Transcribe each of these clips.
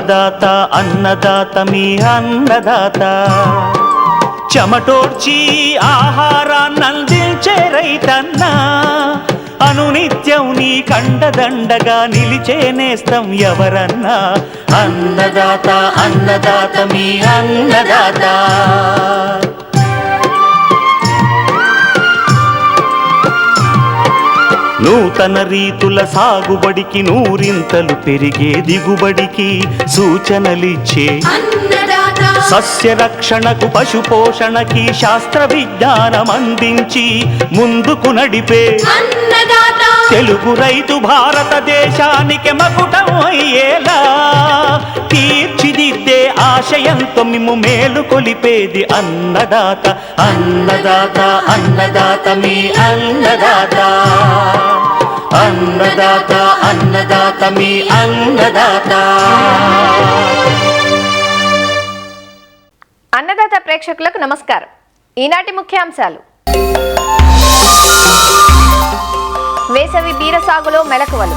అన్నదాత అన్నదాత మీ అన్నదాత చెమటోడ్చి ఆహారాన్నందించే రైతన్న అనునిత్యం నీ కండదండగా నిలిచే నేస్తం ఎవరన్నా అన్నదాత అన్నదాత మీ అన్నదాత నూతన రీతుల సాగుబడికి నూరింతలు పెరిగే దిగుబడికి సూచనలిచ్చే సస్య రక్షణకు పశు పోషణకి శాస్త్ర విజ్ఞానం అందించి ముందుకు నడిపే తెలుగు రైతు భారతదేశానికి మకుటం అయ్యేలా తీర్చిదిద్దే ఆశయంతో మిమ్ము మేలు కొలిపేది అన్నదాత అన్నదాత అన్నదాత మీ అన్నదాత అన్నదాత అన్నదాత మీ అన్నదాత. అన్నదాత ప్రేక్షకులకు నమస్కారం. ఈనాటి ముఖ్యాంశాలు: వేసవి బీర సాగులో మెలకువలు,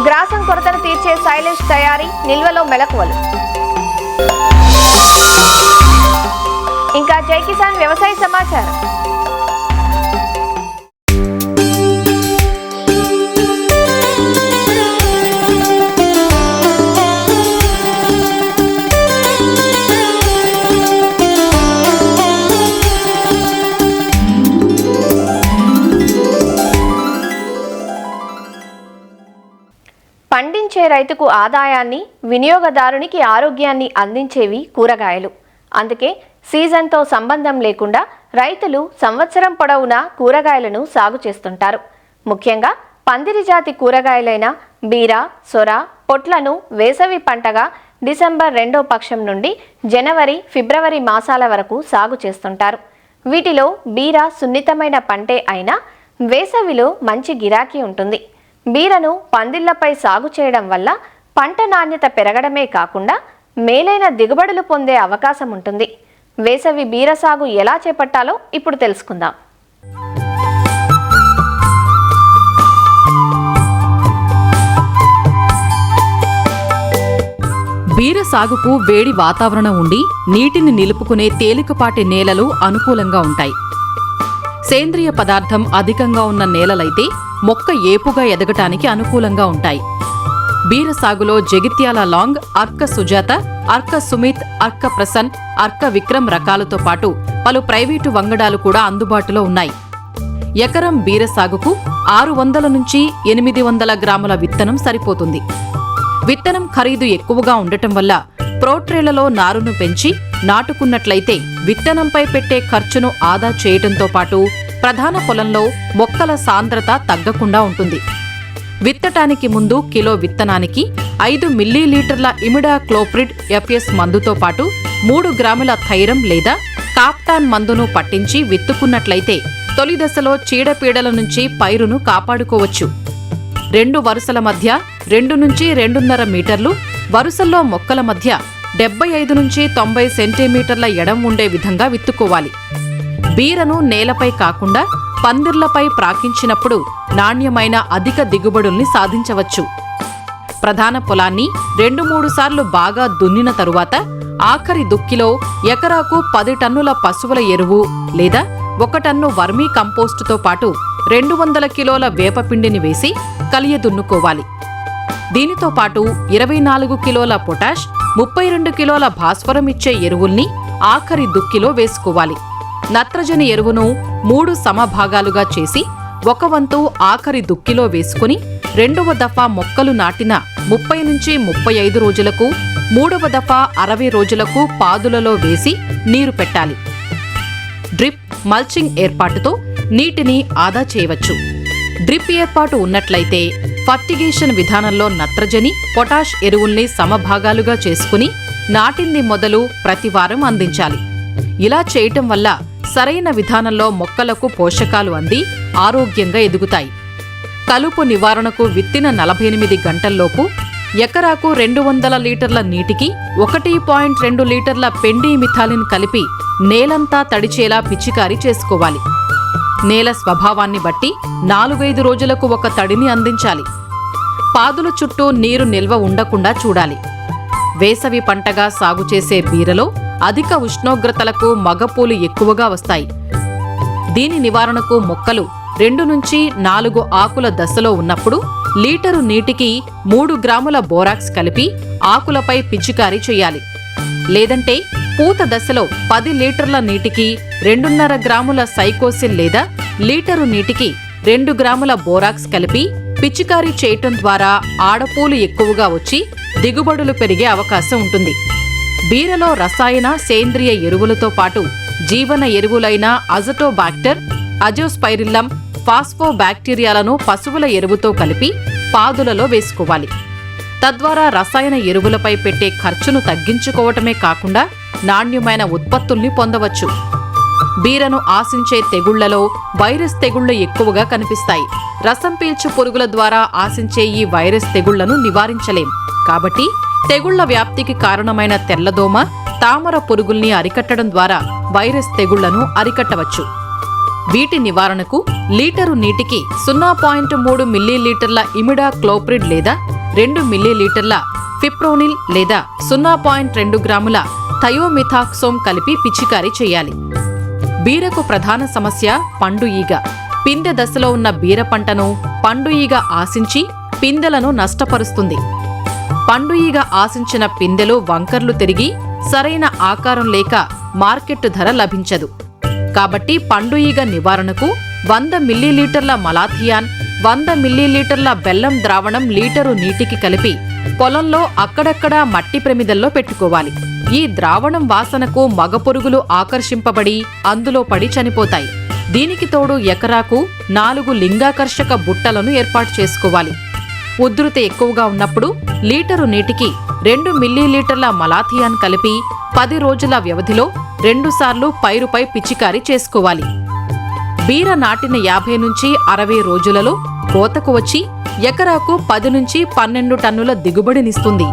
గ్రాసం కొరతను తీర్చే సైలేజ్ తయారీ నిల్వలో మెలకువలు, ఇంకా జై కిసాన్ వ్యవసాయ సమాచారం. పండించే రైతుకు ఆదాయాన్ని, వినియోగదారునికి ఆరోగ్యాన్ని అందించేవి కూరగాయలు. అందుకే సీజన్తో సంబంధం లేకుండా రైతులు సంవత్సరం పొడవునా కూరగాయలను సాగు చేస్తుంటారు. ముఖ్యంగా పందిరి జాతి కూరగాయలైన బీర, సొర, పొట్లను వేసవి పంటగా డిసెంబర్ 2వ పక్షం నుండి జనవరి, ఫిబ్రవరి మాసాల వరకు సాగు చేస్తుంటారు. వీటిలో బీర సున్నితమైన పంటే అయినా వేసవిలో మంచి గిరాకీ ఉంటుంది. బీరను పందిళ్లపై సాగు చేయడం వల్ల పంట నాణ్యత పెరగడమే కాకుండా మేలైన దిగుబడులు పొందే అవకాశం ఉంటుంది. వేసవి బీర సాగు ఎలా చేపట్టాలో ఇప్పుడు తెలుసుకుందాం. బీర సాగుకు వేడి వాతావరణం ఉండి నీటిని నిలుపుకునే తేలికపాటి నేలలు అనుకూలంగా ఉంటాయి. సేంద్రియ పదార్థం అధికంగా ఉన్న నేలలైతే మొక్క ఏపుగా ఎదగటానికి అనుకూలంగా ఉంటాయి. బీర సాగులో జగిత్యాల లాంగ్, అర్క సుజాత, అర్క సుమిత్, అర్క ప్రసన్, అర్క విక్రమ్ రకాలతో పాటు పలు ప్రైవేటు వంగడాలు కూడా అందుబాటులో ఉన్నాయి. ఎకరం బీర సాగుకు 600 నుంచి 800 గ్రాముల విత్తనం సరిపోతుంది. విత్తనం ఖరీదు ఎక్కువగా ఉండటం వల్ల ప్రోట్రేలలో నారును పెంచి నాటుకున్నట్లయితే విత్తనంపై పెట్టే ఖర్చును ఆదా చేయటంతో పాటు ప్రధాన పొలంలో మొక్కల సాంద్రత తగ్గకుండా ఉంటుంది. విత్తటానికి ముందు కిలో విత్తనానికి 5 మిల్లీలీటర్ల ఇమిడాక్లోప్రిడ్ ఎఫ్ఎస్ మందుతో పాటు 3 గ్రాముల థైరం లేదా కాప్టాన్ మందును పట్టించి విత్తుకున్నట్లయితే తొలి దశలో చీడపీడల నుంచి పైరును కాపాడుకోవచ్చు. 2 వరుసల మధ్య 2 నుంచి 2.5 మీటర్లు, వరుసల్లో మొక్కల మధ్య 75 నుంచి 90 సెంటీమీటర్ల ఎడం ఉండే విధంగా విత్తుకోవాలి. బీరను నేలపై కాకుండా పందిర్లపై ప్రాకించినప్పుడు నాణ్యమైన అధిక దిగుబడుల్ని సాధించవచ్చు. ప్రధాన పొలాన్ని 2-3 సార్లు బాగా దున్నిన తరువాత ఆఖరి దుక్కిలో ఎకరాకు 10 టన్నుల పశువుల ఎరువు లేదా 1 టన్ను వర్మీ కంపోస్టుతో పాటు 200 కిలోల వేపపిండిని వేసి కలియదున్నుకోవాలి. దీనితో పాటు 24 కిలోల పొటాష్, 32 కిలోల భాస్వరం ఇచ్చే ఎరువుల్ని ఆఖరి దుక్కిలో వేసుకోవాలి. నత్రజని ఎరువును 3 సమభాగాలుగా చేసి 1 వంతు ఆఖరి దుక్కిలో వేసుకుని 2వ దఫా మొక్కలు నాటిన 30 నుంచి 35 రోజులకు, 3వ దఫా 60 రోజులకు పాదులలో వేసి నీరు పెట్టాలి. డ్రిప్, మల్చింగ్ ఏర్పాటుతో నీటిని ఆదా చేయవచ్చు. డ్రిప్ ఏర్పాటు ఉన్నట్లయితే ఫర్టిగేషన్ విధానంలో నత్రజని, పొటాష్ ఎరువుల్ని సమభాగాలుగా చేసుకుని నాటింది మొదలు ప్రతివారం అందించాలి. ఇలా చేయటం వల్ల సరైన విధానంలో మొక్కలకు పోషకాలు అంది ఆరోగ్యంగా ఎదుగుతాయి. కలుపు నివారణకు విత్తిన 48 గంటల్లోపు ఎకరాకు 200 లీటర్ల నీటికి 1.2 లీటర్ల పెండి మిథాలిన్ కలిపి నేలంతా తడిచేలా పిచికారీ చేసుకోవాలి. నేల స్వభావాన్ని బట్టి 4-5 రోజులకు ఒక తడిని అందించాలి. పాదుల చుట్టూ నీరు నిల్వ ఉండకుండా చూడాలి. వేసవి పంటగా సాగు చేసే బీరలో అధిక ఉష్ణోగ్రతలకు మగపూలు ఎక్కువగా వస్తాయి. దీని నివారణకు మొక్కలు 2 నుంచి 4 ఆకుల దశలో ఉన్నప్పుడు లీటరు నీటికి 3 గ్రాముల బోరాక్స్ కలిపి ఆకులపై పిచికారీ చేయాలి. లేదంటే పూత దశలో 10 లీటర్ల నీటికి 2.5 గ్రాముల సైకోసిల్ లేదా లీటరు నీటికి 2 గ్రాముల బోరాక్స్ కలిపి పిచికారీ చేయటం ద్వారా ఆడపూలు ఎక్కువగా వచ్చి దిగుబడులు పెరిగే అవకాశం ఉంటుంది. బీరలో రసాయన సేంద్రియ ఎరువులతో పాటు జీవన ఎరువులైన అజటోబాక్టర్, అజోస్పైరిల్లం, ఫాస్ఫోబాక్టీరియాలను పశువుల ఎరువుతో కలిపి పాదులలో వేసుకోవాలి. తద్వారా రసాయన ఎరువులపై పెట్టే ఖర్చును తగ్గించుకోవటమే కాకుండా నాణ్యమైన ఉత్పత్తుల్ని పొందవచ్చు. బీరను ఆశించే తెగుళ్లలో వైరస్ తెగుళ్లు ఎక్కువగా కనిపిస్తాయి. రసం పీల్చు పురుగుల ద్వారా ఆశించే ఈ వైరస్ తెగుళ్లను నివారించలేం. కాబట్టి తెగుళ్ల వ్యాప్తికి కారణమైన తెల్లదోమ, తామర పురుగుల్ని అరికట్టడం ద్వారా వైరస్ తెగుళ్లను అరికట్టవచ్చు. వీటి నివారణకు లీటరు నీటికి 0.3 మిల్లీలీటర్ల ఇమిడా క్లోప్రిడ్ లేదా 2 మిల్లీలీటర్ల ఫిప్రోనిల్ లేదా 0.2 గ్రాముల థయోమిథాక్సోమ్ కలిపి పిచికారీ చేయాలి. బీరకు ప్రధాన సమస్య పండు ఈగ. పిందె దశలో ఉన్న బీర పంటను పండు ఈగ ఆశించి పిందెలను నష్టపరుస్తుంది. పండు ఈగ ఆశించిన పిందెలు వంకర్లు తిరిగి సరైన ఆకారం లేక మార్కెట్ ధర లభించదు. కాబట్టి పండు ఈగ నివారణకు 100 మిల్లీలీటర్ల మలాథియాన్, 100 మిల్లీలీటర్ల బెల్లం ద్రావణం లీటరు నీటికి కలిపి పొలంలో అక్కడక్కడా మట్టి ప్రమిదల్లో పెట్టుకోవాలి. ఈ ద్రావణం వాసనకు మగపురుగులు ఆకర్షింపబడి అందులో పడి చనిపోతాయి. దీనికి తోడు ఎకరాకు 4 లింగాకర్షక బుట్టలను ఏర్పాటు చేసుకోవాలి. ఉధృతి ఎక్కువగా ఉన్నప్పుడు లీటరు నీటికి 2 మిల్లీలీటర్ల మలాథియాన్ కలిపి 10 రోజుల వ్యవధిలో 2 సార్లు పైరుపై పిచికారీ చేసుకోవాలి. బీర నాటిన 50 నుంచి 60 రోజులలో కోతకు వచ్చి ఎకరాకు 10 నుంచి 12 టన్నుల దిగుబడినిస్తుంది.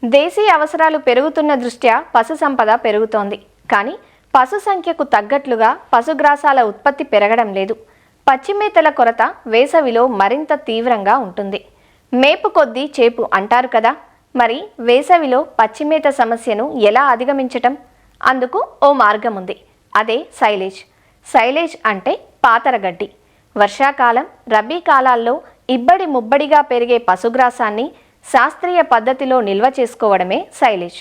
దేశీయ అవసరాలు పెరుగుతున్న దృష్ట్యా పశు సంపద పెరుగుతోంది. కానీ పశు సంఖ్యకు తగ్గట్లుగా పశుగ్రాసాల ఉత్పత్తి పెరగడం లేదు. పచ్చిమేతల కొరత వేసవిలో మరింత తీవ్రంగా ఉంటుంది. మేపు కొద్దీ చేపు అంటారు కదా. మరి వేసవిలో పచ్చిమేత సమస్యను ఎలా అధిగమించటం? అందుకు ఓ మార్గం ఉంది. అదే సైలేజ్. సైలేజ్ అంటే పాతరగడ్డి. వర్షాకాలం, రబీ కాలాల్లో ఇబ్బడి ముబ్బడిగా పెరిగే పశుగ్రాసాన్ని శాస్త్రీయ పద్ధతిలో నిల్వ చేసుకోవడమే సైలేజ్.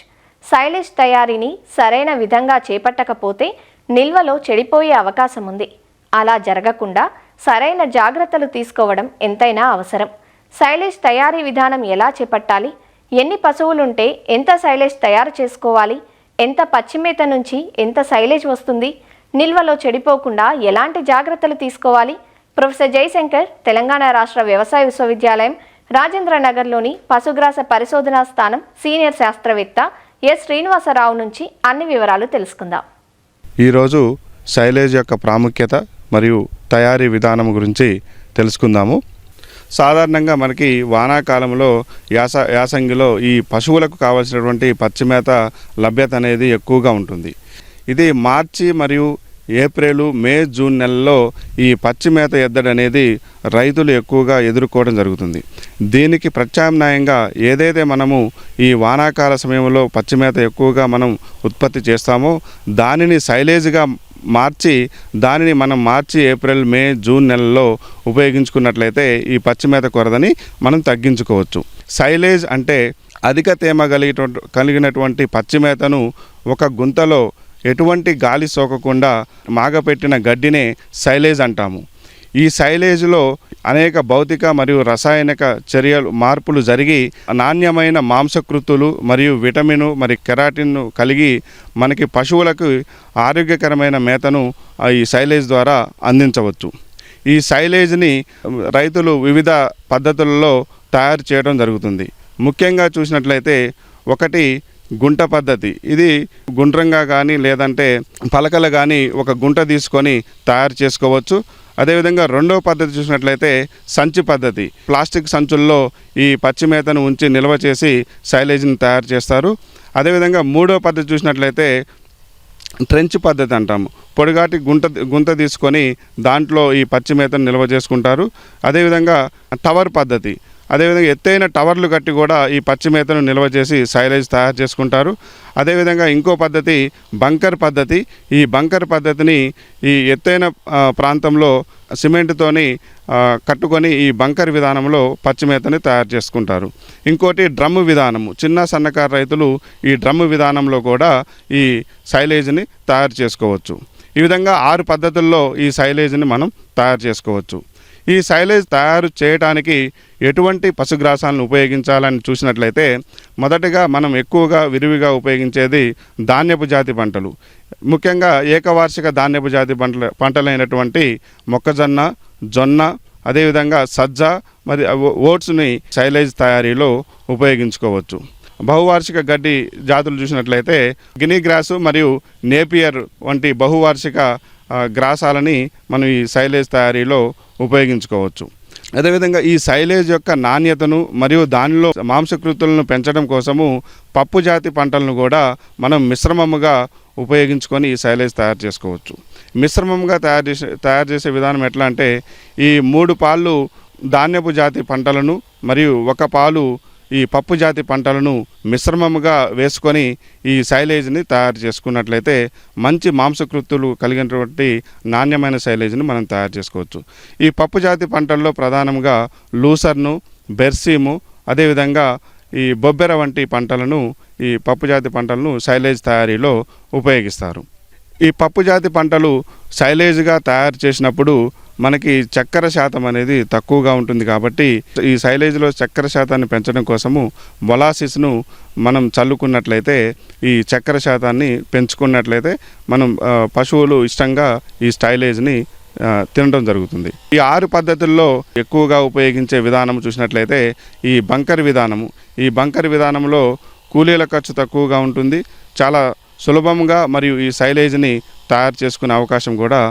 సైలేజ్ తయారీని సరైన విధంగా చేపట్టకపోతే నిల్వలో చెడిపోయే అవకాశం ఉంది. అలా జరగకుండా సరైన జాగ్రత్తలు తీసుకోవడం ఎంతైనా అవసరం. సైలేజ్ తయారీ విధానం ఎలా చేపట్టాలి? ఎన్ని పశువులుంటే ఎంత సైలేజ్ తయారు చేసుకోవాలి? ఎంత పచ్చిమేత నుంచి ఎంత సైలేజ్ వస్తుంది? నిల్వలో చెడిపోకుండా ఎలాంటి జాగ్రత్తలు తీసుకోవాలి? ప్రొఫెసర్ జయశంకర్, తెలంగాణ రాష్ట్ర వ్యవసాయ విశ్వవిద్యాలయం, రాజేంద్రనగర్లోని పశుగ్రాస పరిశోధనా స్థానం సీనియర్ శాస్త్రవేత్త ఎస్ శ్రీనివాసరావు నుంచి అన్ని వివరాలు తెలుసుకుందాం. ఈరోజు సైలేజ్ యొక్క ప్రాముఖ్యత మరియు తయారీ విధానం గురించి తెలుసుకుందాము. సాధారణంగా మనకి వానాకాలంలో యాసంగిలో ఈ పశువులకు కావాల్సినటువంటి పచ్చిమేత లభ్యత అనేది ఎక్కువగా ఉంటుంది. ఇది మార్చి మరియు ఏప్రిల్, మే, జూన్ నెలల్లో ఈ పచ్చిమేత ఎద్దడి అనేది రైతులు ఎక్కువగా ఎదుర్కోవడం జరుగుతుంది. దీనికి ప్రత్యామ్నాయంగా ఏదైతే మనము ఈ వానాకాల సమయంలో పచ్చిమేత ఎక్కువగా మనం ఉత్పత్తి చేస్తామో దానిని సైలేజ్గా మార్చి మనం మార్చి, ఏప్రిల్, మే, జూన్ నెలల్లో ఉపయోగించుకున్నట్లయితే ఈ పచ్చిమేత కొరతని మనం తగ్గించుకోవచ్చు. సైలేజ్ అంటే అధిక తేమ కలిగినటువంటి పచ్చిమేతను ఒక గుంతలో ఎటువంటి గాలి సోకకుండా మాగపెట్టిన గడ్డినే సైలేజ్ అంటాము. ఈ సైలేజ్లో అనేక భౌతిక మరియు రసాయనిక చర్యలు మార్పులు జరిగి నాణ్యమైన మాంసకృతులు మరియు విటమిన్ మరియు కెరాటిన్ కలిగి మనకి పశువులకు ఆరోగ్యకరమైన మేతను ఈ సైలేజ్ ద్వారా అందించవచ్చు. ఈ సైలేజ్ని రైతులు వివిధ పద్ధతులలో తయారు చేయడం జరుగుతుంది. ముఖ్యంగా చూసినట్లయితే ఒకటి గుంట పద్ధతి. ఇది గుండ్రంగా కానీ లేదంటే పలకలు కానీ ఒక గుంట తీసుకొని తయారు చేసుకోవచ్చు. అదేవిధంగా రెండవ పద్ధతి చూసినట్లయితే సంచి పద్ధతి. ప్లాస్టిక్ సంచుల్లో ఈ పచ్చి మేతను ఉంచి నిల్వ చేసి సైలేజ్ని తయారు చేస్తారు. అదేవిధంగా మూడవ పద్ధతి చూసినట్లయితే ట్రెంచ్ పద్ధతి అంటాము. పొడిగాటి గుంత తీసుకొని దాంట్లో ఈ పచ్చి మేతను నిల్వ చేసుకుంటారు. అదేవిధంగా టవర్ పద్ధతి. అదేవిధంగా ఎత్తైన టవర్లు కట్టి కూడా ఈ పచ్చి మేతను నిల్వ చేసి సైలేజ్ తయారు చేసుకుంటారు. అదేవిధంగా ఇంకో పద్ధతి బంకర్ పద్ధతి. ఈ బంకర్ పద్ధతిని ఈ ఎత్తైన ప్రాంతంలో సిమెంట్తోని కట్టుకొని ఈ బంకర్ విధానంలో పచ్చి మేతని తయారు చేసుకుంటారు. ఇంకోటి డ్రమ్ము విధానము. చిన్న సన్నకారు రైతులు ఈ డ్రమ్ము విధానంలో కూడా ఈ సైలేజ్ని తయారు చేసుకోవచ్చు. ఈ విధంగా 6 పద్ధతుల్లో ఈ సైలేజ్ని మనం తయారు చేసుకోవచ్చు. ఈ సైలేజ్ తయారు చేయడానికి ఎటువంటి పశుగ్రాసాలను ఉపయోగించాలని చూసినట్లయితే మొదటగా మనం ఎక్కువగా విరివిగా ఉపయోగించేది ధాన్యపు జాతి పంటలు. ముఖ్యంగా ఏకవార్షిక ధాన్యపు జాతి పంటలైనటువంటి మొక్కజొన్న, జొన్న, అదేవిధంగా సజ్జ మరియు ఓట్స్ని సైలేజ్ తయారీలో ఉపయోగించుకోవచ్చు. బహువార్షిక గడ్డి జాతులు చూసినట్లయితే గినీ గ్రాసు మరియు నేపియర్ వంటి బహువార్షిక గ్రాసాలని మనం ఈ సైలేజ్ తయారీలో ఉపయోగించుకోవచ్చు. అదేవిధంగా ఈ సైలేజ్ యొక్క నాణ్యతను మరియు దానిలో మాంసకృతులను పెంచడం కోసము పప్పు జాతి పంటలను కూడా మనం మిశ్రమముగా ఉపయోగించుకొని ఈ సైలేజ్ తయారు చేసుకోవచ్చు. మిశ్రమంగా తయారు చేసే విధానం ఎట్లా అంటే ఈ 3 పాళ్ళు ధాన్యపు జాతి పంటలను మరియు 1 పాలు ఈ పప్పు జాతి పంటలను మిశ్రమముగా వేసుకొని ఈ సైలేజ్ని తయారు చేసుకున్నట్లయితే మంచి మాంసకృతులు కలిగినటువంటి నాణ్యమైన సైలేజ్ని మనం తయారు చేసుకోవచ్చు. ఈ పప్పు జాతి పంటల్లో ప్రధానంగా లూసర్ను, బెర్సీము, అదేవిధంగా ఈ బొబ్బెర వంటి పంటలను ఈ పప్పు జాతి పంటలను సైలేజ్ తయారీలో ఉపయోగిస్తారు. ఈ పప్పు జాతి పంటలు సైలేజ్గా తయారు చేసినప్పుడు మనకి చక్కెర శాతం అనేది తక్కువగా ఉంటుంది. కాబట్టి ఈ సైలేజ్లో చక్కెర శాతాన్ని పెంచడం కోసము మొలాసిస్ను మనం చల్లుకున్నట్లయితే ఈ చక్కెర శాతాన్ని పెంచుకున్నట్లయితే మనం పశువులు ఇష్టంగా ఈ సైలేజ్ని తినడం జరుగుతుంది. ఈ 6 పద్ధతుల్లో ఎక్కువగా ఉపయోగించే విధానం చూసినట్లయితే ఈ బంకర్ విధానము. ఈ బంకర్ విధానంలో కూలీల ఖర్చు తక్కువగా ఉంటుంది. చాలా సులభంగా మరియు ఈ సైలేజ్ని తయారు చేసుకునే అవకాశం కూడా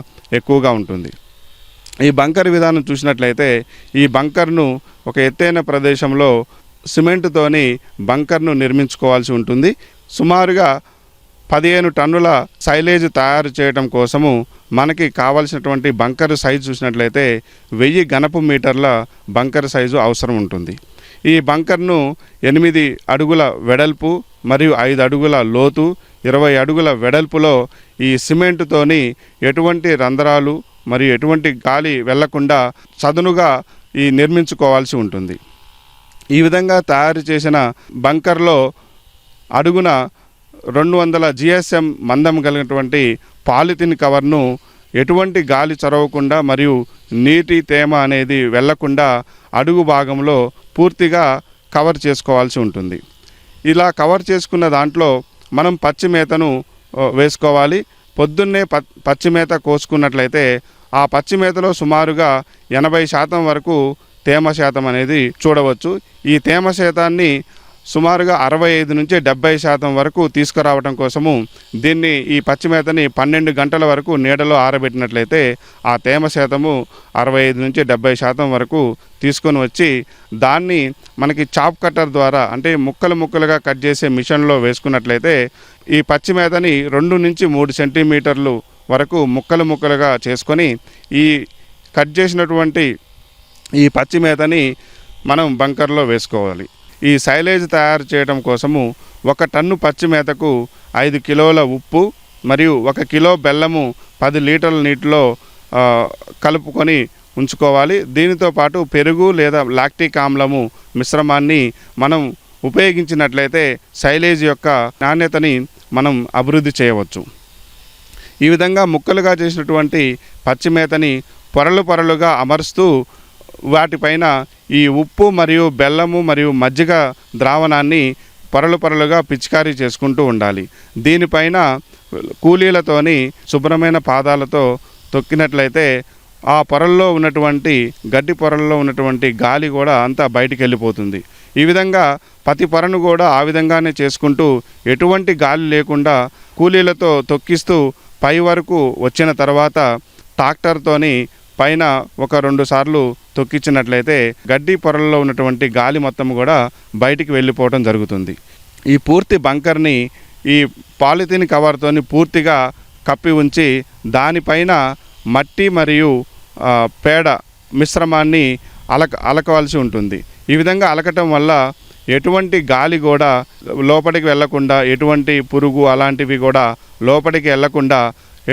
ఎక్కువగా ఉంటుంది. ఈ బంకర్ విధానం చూసినట్లయితే ఈ బంకర్ను ఒక ఎత్తైన ప్రదేశంలో సిమెంట్తోని బంకర్ను నిర్మించుకోవాల్సి ఉంటుంది. సుమారుగా 15 టన్నుల సైలేజ్ తయారు చేయడం కోసము మనకి కావలసినటువంటి బంకర్ సైజు చూసినట్లయితే 1000 ఘనపు మీటర్ల బంకర్ సైజు అవసరం ఉంటుంది. ఈ బంకర్ను 8 అడుగుల వెడల్పు మరియు 5 అడుగుల లోతు, 20 అడుగుల వెడల్పులో ఈ సిమెంట్తోని ఎటువంటి రంధ్రాలు మరియు ఎటువంటి గాలి వెళ్లకుండా చదునుగా ఈ నిర్మించుకోవాల్సి ఉంటుంది. ఈ విధంగా తయారు చేసిన బంకర్లో అడుగున 200 GSM మందం కలిగినటువంటి పాలిథిన్ కవర్ను ఎటువంటి గాలి చొరవకుండా మరియు నీటి తేమ అనేది వెళ్లకుండా అడుగు భాగంలో పూర్తిగా కవర్ చేసుకోవాల్సి ఉంటుంది. ఇలా కవర్ చేసుకున్న దాంట్లో మనం పచ్చి మేతను వేసుకోవాలి. పొద్దున్నే పచ్చి మేత కోసుకున్నట్లయితే ఆ పచ్చి మేతలో సుమారుగా 80% వరకు తేమ శాతం అనేది చూడవచ్చు. ఈ తేమ శాతాన్ని సుమారుగా 65 నుంచి 70% వరకు తీసుకురావడం కోసము దీన్ని ఈ పచ్చి మేతని 12 గంటల వరకు నీడలో ఆరబెట్టినట్లయితే ఆ తేమ శాతము 65 నుంచి 70% వరకు తీసుకొని వచ్చి దాన్ని మనకి చాప్ కట్టర్ ద్వారా అంటే ముక్కలుగా కట్ చేసే మిషన్లో వేసుకున్నట్లయితే ఈ పచ్చి మేతని 2 నుంచి 3 సెంటీమీటర్లు వరకు ముక్కలుగా చేసుకొని ఈ కట్ చేసినటువంటి ఈ పచ్చి మేతని మనం బంకర్లో వేసుకోవాలి. ఈ సైలేజ్ తయారు చేయడం కోసము 1 టన్ను పచ్చి మేతకు 5 కిలోల ఉప్పు మరియు 1 కిలో బెల్లము 10 లీటర్ల నీటిలో కలుపుకొని ఉంచుకోవాలి. దీనితో పాటు పెరుగు లేదా లాక్టిక్ ఆమ్లము మిశ్రమాన్ని మనం ఉపయోగించినట్లయితే సైలేజ్ యొక్క నాణ్యతని మనం అభివృద్ధి చేయవచ్చు. ఈ విధంగా ముక్కలుగా చేసినటువంటి పచ్చి మేతని పొరలుగా అమరుస్తూ వాటిపైన ఈ ఉప్పు మరియు బెల్లము మరియు మజ్జిగ ద్రావణాన్ని పొరలుగా పిచికారీ చేసుకుంటూ ఉండాలి. దీనిపైన కూలీలతోని శుభ్రమైన పాదాలతో తొక్కినట్లయితే ఆ పొరల్లో ఉన్నటువంటి గడ్డి పొరల్లో ఉన్నటువంటి గాలి కూడా అంతా బయటికి వెళ్ళిపోతుంది. ఈ విధంగా ప్రతి పొరను కూడా ఆ విధంగానే చేసుకుంటూ ఎటువంటి గాలి లేకుండా కూలీలతో తొక్కిస్తూ పై వరకు వచ్చిన తర్వాత ట్రాక్టర్తోని పైన ఒక 2 సార్లు తొక్కించినట్లయితే గడ్డి పొరల్లో ఉన్నటువంటి గాలి మొత్తం కూడా బయటికి వెళ్ళిపోవడం జరుగుతుంది. ఈ పూర్తి బంకర్ని ఈ పాలిథిన్ కవర్తోని పూర్తిగా కప్పి ఉంచి దానిపైన మట్టి మరియు పేడ మిశ్రమాన్ని అలకవలసి ఉంటుంది. ఈ విధంగా అలకటం వల్ల ఎటువంటి గాలి కూడా లోపలికి వెళ్లకుండా, ఎటువంటి పురుగు అలాంటివి కూడా లోపలికి వెళ్లకుండా,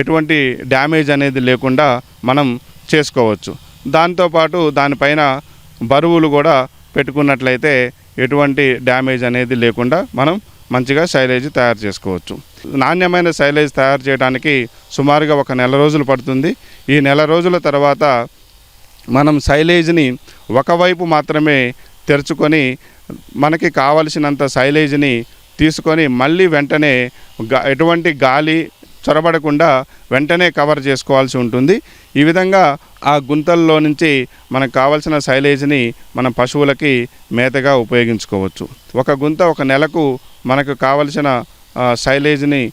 ఎటువంటి డ్యామేజ్ అనేది లేకుండా మనం చేసుకోవచ్చు. దాంతోపాటు దానిపైన బరువులు కూడా పెట్టుకున్నట్లయితే ఎటువంటి డ్యామేజ్ అనేది లేకుండా మనం మంచిగా సైలేజ్ తయారు చేసుకోవచ్చు. నాణ్యమైన సైలేజ్ తయారు చేయడానికి సుమారుగా 1 నెల రోజులు పడుతుంది. ఈ నెల రోజుల తర్వాత మనం సైలేజ్ని ఒకవైపు మాత్రమే తెరుచుకొని మనకి కావలసినంత సైలేజ్ని తీసుకొని మళ్ళీ వెంటనే ఎటువంటి గాలి చొరబడకుండా వెంటనే కవర్ చేసుకోవాల్సి ఉంటుంది. ఈ విధంగా ఆ గుంతల్లో నుంచి మనకు కావాల్సిన సైలేజ్ని మన పశువులకి మేతగా ఉపయోగించుకోవచ్చు. ఒక గుంత 1 నెలకు మనకు కావలసిన సైలేజ్ని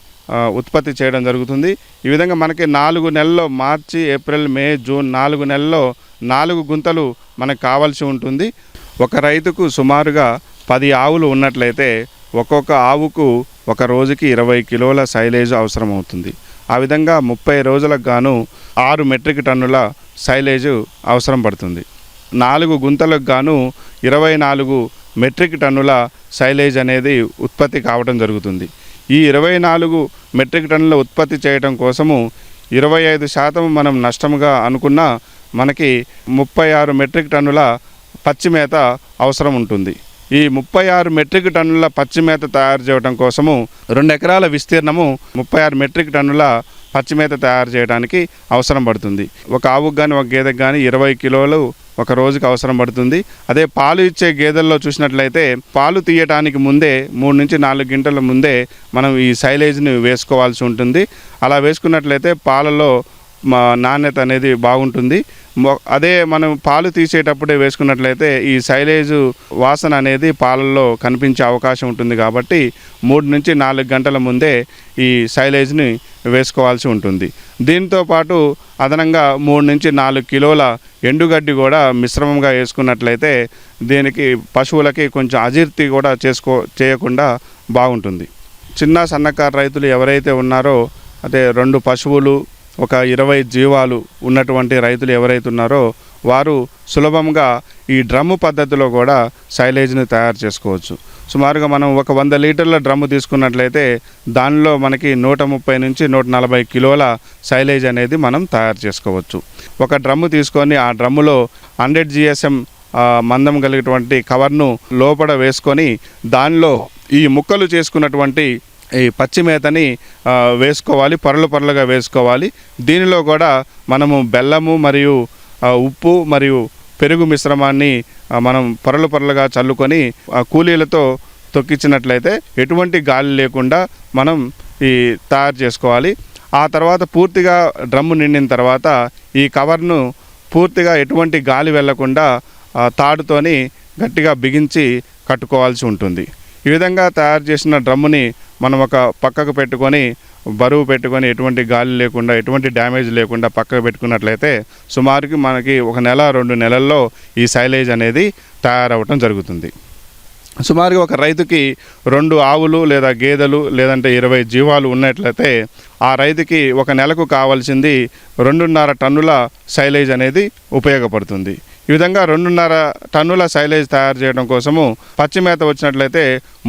ఉత్పత్తి చేయడం జరుగుతుంది. ఈ విధంగా మనకి 4 నెలల్లో మార్చి, ఏప్రిల్, మే, జూన్ 4 నెలల్లో 4 గుంతలు మనకు కావాల్సి ఉంటుంది. ఒక రైతుకు సుమారుగా 10 ఆవులు ఉన్నట్లయితే ఒక్కొక్క ఆవుకు ఒక రోజుకి 20 కిలోల సైలేజ్ అవసరం అవుతుంది. ఆ విధంగా 30 రోజులకు గాను 6 మెట్రిక్ టన్నుల సైలేజ్ అవసరం పడుతుంది. 4 గుంతలకు గాను 24 మెట్రిక్ టన్నుల సైలేజ్ అనేది ఉత్పత్తి కావడం జరుగుతుంది. ఈ 24 మెట్రిక్ టన్నుల ఉత్పత్తి చేయడం కోసము 25% మనం నష్టంగా అనుకున్నా మనకి 36 మెట్రిక్ టన్నుల పచ్చిమేత అవసరం ఉంటుంది. ఈ 36 మెట్రిక్ టన్నుల పచ్చిమేత తయారు చేయడం కోసము 2 ఎకరాల విస్తీర్ణము 36 మెట్రిక్ టన్నుల పచ్చిమేత తయారు చేయడానికి అవసరం పడుతుంది. ఒక ఆవుకు కానీ ఒక గేదెకు కానీ 20 కిలోలు ఒక రోజుకి అవసరం పడుతుంది. అదే పాలు ఇచ్చే గేదెల్లో చూసినట్లయితే పాలు తీయటానికి ముందే 3 నుంచి 4 గంటల ముందే మనం ఈ సైలేజ్ని వేసుకోవాల్సి ఉంటుంది. అలా వేసుకున్నట్లయితే పాలలో నాణ్యత అనేది బాగుంటుంది. అదే మనం పాలు తీసేటప్పుడే వేసుకున్నట్లయితే ఈ సైలేజ్ వాసన అనేది పాలల్లో కనిపించే అవకాశం ఉంటుంది. కాబట్టి 3 నుంచి 4 గంటల ముందే ఈ సైలేజ్ని వేసుకోవాల్సి ఉంటుంది. దీంతో పాటు అదనంగా 3 నుంచి 4 కిలోల ఎండుగడ్డి కూడా మిశ్రమంగా వేసుకున్నట్లయితే దీనికి పశువులకి కొంచెం అజీర్తి కూడా చేయకుండా బాగుంటుంది. చిన్న సన్నకారు రైతులు ఎవరైతే ఉన్నారో, అదే 2 పశువులు ఒక 20 జీవాలు ఉన్నటువంటి రైతులు ఎవరైతే ఉన్నారో వారు సులభంగా ఈ డ్రమ్ము పద్ధతిలో కూడా సైలేజ్ని తయారు చేసుకోవచ్చు. సుమారుగా మనం ఒక 100 లీటర్ల డ్రమ్ము తీసుకున్నట్లయితే దానిలో మనకి 130 నుంచి 140 కిలోల సైలేజ్ అనేది మనం తయారు చేసుకోవచ్చు. ఒక డ్రమ్ము తీసుకొని ఆ డ్రమ్ములో 100 GSM మందం కలిగినటువంటి కవర్ను లోపల వేసుకొని దానిలో ఈ ముక్కలు చేసుకున్నటువంటి ఈ పచ్చి మేతని వేసుకోవాలి, పొరలుగా వేసుకోవాలి. దీనిలో కూడా మనము బెల్లము మరియు ఉప్పు మరియు పెరుగు మిశ్రమాన్ని మనం పొరలుగా చల్లుకొని కూలీలతో తొక్కించినట్లయితే ఎటువంటి గాలి లేకుండా మనం ఈ తయారు చేసుకోవాలి. ఆ తర్వాత పూర్తిగా డ్రమ్ము నిండిన తర్వాత ఈ కవర్ను పూర్తిగా ఎటువంటి గాలి వెళ్లకుండా తాడుతోని గట్టిగా బిగించి కట్టుకోవాల్సి ఉంటుంది. ఈ విధంగా తయారు చేసిన డ్రమ్ముని మనం ఒక పక్కకు పెట్టుకొని బరువు పెట్టుకొని ఎటువంటి గాలి లేకుండా, ఎటువంటి డ్యామేజ్ లేకుండా పక్కకు పెట్టుకున్నట్లయితే సుమారుకి మనకి 1 నెల 2 నెలల్లో ఈ సైలేజ్ అనేది తయారవటం జరుగుతుంది. సుమారుగా ఒక రైతుకి 2 ఆవులు లేదా గేదెలు లేదంటే 20 జీవాలు ఉన్నట్లయితే ఆ రైతుకి 1 నెలకు కావాల్సింది 2.5 టన్నుల సైలేజ్ అనేది ఉపయోగపడుతుంది. ఈ విధంగా 2.5 టన్నుల సైలేజ్ తయారు చేయడం కోసము పచ్చిమేత వచ్చినట్లయితే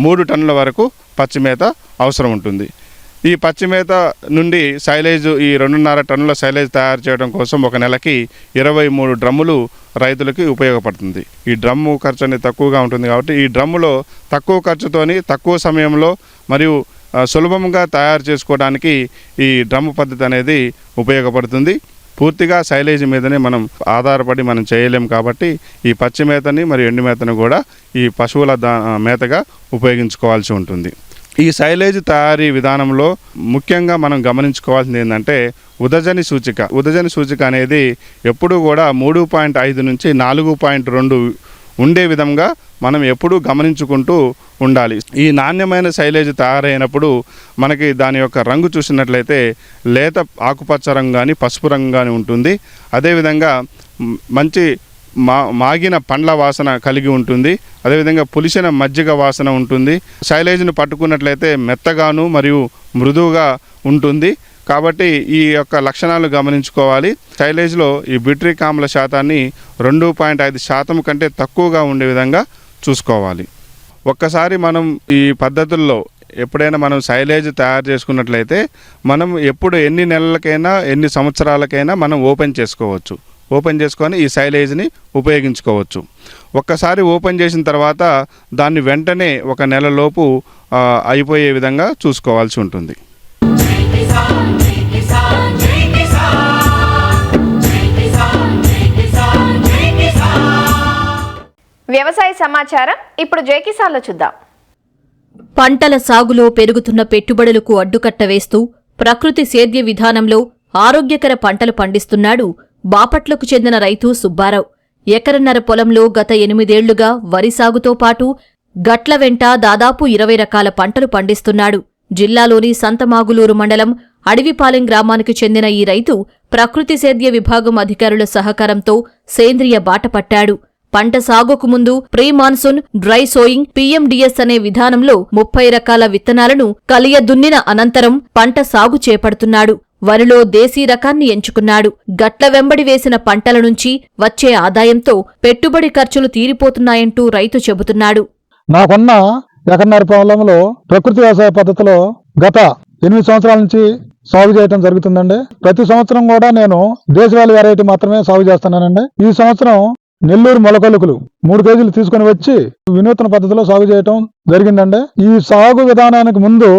3 టన్నుల వరకు పచ్చిమేత అవసరం ఉంటుంది. ఈ పచ్చిమేత నుండి సైలేజ్ ఈ 2.5 టన్నుల సైలేజ్ తయారు చేయడం కోసం 1 నెలకి 23 డ్రమ్ములు రైతులకి ఉపయోగపడుతుంది. ఈ డ్రమ్ము ఖర్చు అనేది తక్కువగా ఉంటుంది కాబట్టి ఈ డ్రమ్ములో తక్కువ ఖర్చుతోని తక్కువ సమయంలో మరియు సులభంగా తయారు చేసుకోవడానికి ఈ డ్రమ్ము పద్ధతి అనేది ఉపయోగపడుతుంది. పూర్తిగా సైలేజ్ మీదనే మనం ఆధారపడి మనం చేయలేం కాబట్టి ఈ పచ్చి మేతని మరియు ఎండు మేతను కూడా ఈ పశువుల మేతగా ఉపయోగించుకోవాల్సి ఉంటుంది. ఈ సైలేజ్ తయారీ విధానంలో ముఖ్యంగా మనం గమనించుకోవాల్సింది ఏంటంటే ఉదజని సూచిక అనేది ఎప్పుడూ కూడా 3.5 నుంచి 4.2 ఉండే విధంగా మనం ఎప్పుడూ గమనించుకుంటూ ఉండాలి. ఈ నాణ్యమైన సైలేజ్ తయారైనప్పుడు మనకి దాని యొక్క రంగు చూసినట్లయితే లేత ఆకుపచ్చ రంగు కానీ పసుపు రంగు కానీ ఉంటుంది. అదేవిధంగా మంచి మాగిన పండ్ల వాసన కలిగి ఉంటుంది. అదేవిధంగా పులిసిన మజ్జిగ వాసన ఉంటుంది. సైలేజ్ను పట్టుకున్నట్లయితే మెత్తగాను మరియు మృదువుగా ఉంటుంది. కాబట్టి ఈ యొక్క లక్షణాలు గమనించుకోవాలి. సైలేజ్లో ఈ బిట్రిక్ ఆమ్ల శాతాన్ని 2.5% కంటే తక్కువగా ఉండే విధంగా చూసుకోవాలి. ఒక్కసారి మనం ఈ పద్ధతుల్లో ఎప్పుడైనా మనం సైలేజ్ తయారు చేసుకున్నట్లయితే మనం ఎన్ని నెలలకైనా ఎన్ని సంవత్సరాలకైనా మనం ఓపెన్ చేసుకొని ఈ సైలేజ్ని ఉపయోగించుకోవచ్చు. ఒక్కసారి ఓపెన్ చేసిన తర్వాత దాన్ని వెంటనే 1 నెలలోపు అయిపోయే విధంగా చూసుకోవాల్సి ఉంటుంది. వ్యవసాయ సమాచారం ఇప్పుడు జై కిసాన్లో చూద్దాం. పంటల సాగులో పెరుగుతున్న పెట్టుబడులకు అడ్డుకట్ట వేస్తూ ప్రకృతి సేద్య విధానంలో ఆరోగ్యకర పంటలు పండిస్తున్నాడు బాపట్లకు చెందిన రైతు సుబ్బారావు. ఎకరన్నర పొలంలో గత 8 ఏళ్లుగా వరి సాగుతో పాటు గట్ల వెంట దాదాపు 20 రకాల పంటలు పండిస్తున్నాడు. జిల్లాలోని సంతమాగులూరు మండలం అడవిపాలెం గ్రామానికి చెందిన ఈ రైతు ప్రకృతి సేద్య విభాగం అధికారుల సహకారంతో సేంద్రియ బాట పట్టాడు. పంట సాగుకు ముందు pre monsoon, dry sowing, PMDS అనే విధానంలో 30 రకాల విత్తనాలను కలియదున్నిన అనంతరం పంట సాగు చేపడుతున్నాడు. వరిలో దేశీ రకాన్ని ఎంచుకున్నాడు. గట్ల వెంబడి వేసిన పంటల నుంచి వచ్చే ఆదాయంతో పెట్టుబడి ఖర్చులు తీరిపోతున్నాయంటూ రైతు చెబుతున్నాడు. నాకున్న ఎకరన్నర పొలంలో ప్రకృతి వ్యవసాయ పద్ధతిలో గత 8 సంవత్సరాల నుంచి సాగు చేయడం జరుగుతుందండి. ప్రతి సంవత్సరం కూడా నేను దేశవాళీ వెరైటీ మాత్రమే సాగు చేస్తున్నానండి. ఈ సంవత్సరం నెల్లూరు మొలకలుకులు 3 కేజీలు తీసుకుని వచ్చి వినూత్న పద్ధతిలో సాగు చేయటం జరిగిందండి. ఈ సాగు విధానానికి ముందు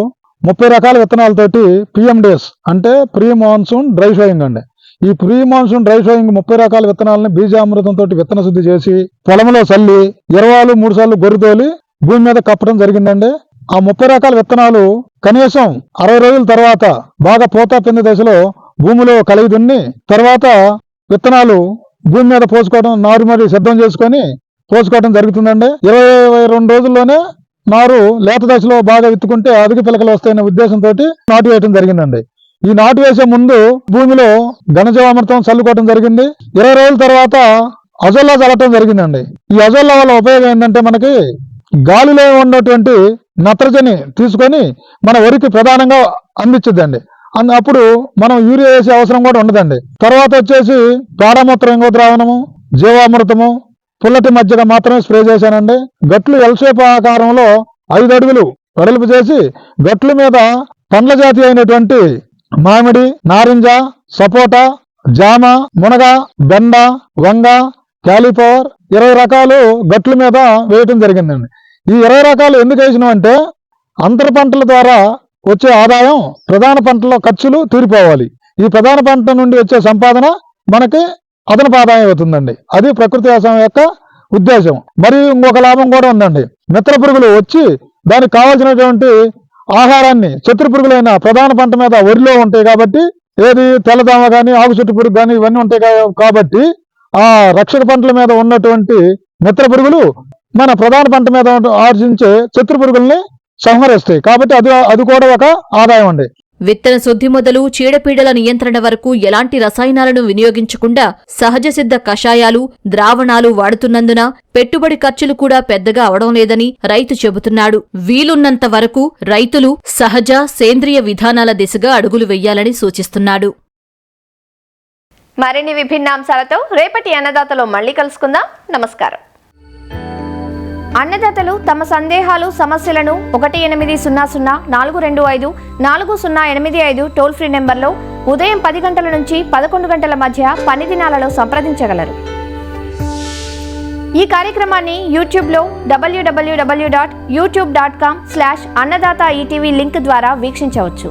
30 రకాల విత్తనాలతోటి PMDS అంటే ప్రీ మాన్సూన్ డ్రై షోయింగ్ అండి. ఈ ప్రీ మాన్సూన్ డ్రై షోయింగ్ 30 రకాల విత్తనాలని బీజామృతంతో విత్తన శుద్ధి చేసి పొలంలో చల్లి 23 సార్లు గొర్రెతోలి భూమి మీద కప్పడం జరిగిందండి. ఆ 30 రకాల విత్తనాలు కనీసం 60 రోజుల తర్వాత బాగా పోతా పింద దశలో భూమిలో కలిగి దున్ని తర్వాత విత్తనాలు భూమి మీద పోసుకోవడం, నారు మరి సిద్ధం చేసుకొని పోసుకోవడం జరుగుతుందండి. 22 రోజుల్లోనే నారు లేత దశలో బాగా విత్తుకుంటే అధిక పిలకలు వస్తాయనే ఉద్దేశంతో నాటు వేయడం జరిగిందండి. ఈ నాటు వేసే ముందు భూమిలో ఘనజీవామృతం చల్లుకోవడం జరిగింది. 20 రోజుల తర్వాత అజొల్లా చల్లటం జరిగిందండి. ఈ అజొల్లా వల్ల ఉపయోగం ఏంటంటే మనకి గాలిలో ఉన్నటువంటి నత్రజని తీసుకొని మన వరికి ప్రధానంగా అందించుద్దండి. అప్పుడు మనం యూరియా వేసే అవసరం కూడా ఉండదండి. తర్వాత వచ్చేసి పారమూత్ర ఇంగో ద్రావణము, జీవామృతము, పుల్లటి మజ్జిగ మాత్రమే స్ప్రే చేశానండి. గట్లు ఎల్ షేప్ ఆకారంలో 5 అడుగులు వెడల్పు చేసి గట్ల మీద పండ్ల జాతి అయినటువంటి మామిడి, నారింజ, సపోటా, జామ, మునగ, బెండ, వంగ, క్యాలీఫ్లవర్ 20 రకాలు గట్ల మీద వేయటం జరిగిందండి. ఈ 20 రకాలు ఎందుకు వేసినాం అంటే అంతర పంటల ద్వారా వచ్చే ఆదాయం ప్రధాన పంటలో ఖర్చులు తీరిపోవాలి. ఈ ప్రధాన పంట నుండి వచ్చే సంపాదన మనకి అదనపు ఆదాయం అవుతుందండి. అది ప్రకృతి వ్యవసాయం యొక్క ఉద్దేశం. మరియు ఇంకొక లాభం కూడా ఉందండి. మిత్ర పురుగులు వచ్చి దానికి కావాల్సినటువంటి ఆహారాన్ని శత్రు పురుగులైన ప్రధాన పంట మీద వరిలో ఉంటాయి కాబట్టి, ఏది తెల్లదోమ కానీ ఆకు చుట్టు పురుగు కానీ ఇవన్నీ ఉంటాయి కాబట్టి ఆ రక్షక పంటల మీద ఉన్నటువంటి మిత్ర పురుగులు మన ప్రధాన పంట మీద ఆర్జించే శత్రు పురుగుల్ని సంహరిస్తాయి. కాబట్టి అది కూడా ఒక ఆదాయం అండి. విత్తన శుద్ధి మొదలు చీడపీడల నియంత్రణ వరకు ఎలాంటి రసాయనాలను వినియోగించకుండా సహజ సిద్ధ కషాయాలు, ద్రావణాలు వాడుతున్నందున పెట్టుబడి ఖర్చులు కూడా పెద్దగా అవడం లేదని రైతు చెబుతున్నాడు. వీలున్నంత వరకు రైతులు సహజ, సేంద్రియ విధానాల దిశగా అడుగులు వెయ్యాలని సూచిస్తున్నాడు. మరిన్ని విభిన్న అంశాలతో రేపటి అన్నదాతలో మళ్ళీ కలుసుకుందాం. నమస్కారం. అన్నదాతలు తమ సందేహాలు, సమస్యలను 1800-425-4085 టోల్ ఫ్రీ నెంబర్లో ఉదయం 10 గంటల నుంచి 11 గంటల మధ్య పని దినాలలో సంప్రదించగలరు. ఈ కార్యక్రమాన్ని యూట్యూబ్లో www.youtube.com/annadaata ETV లింక్ ద్వారా వీక్షించవచ్చు.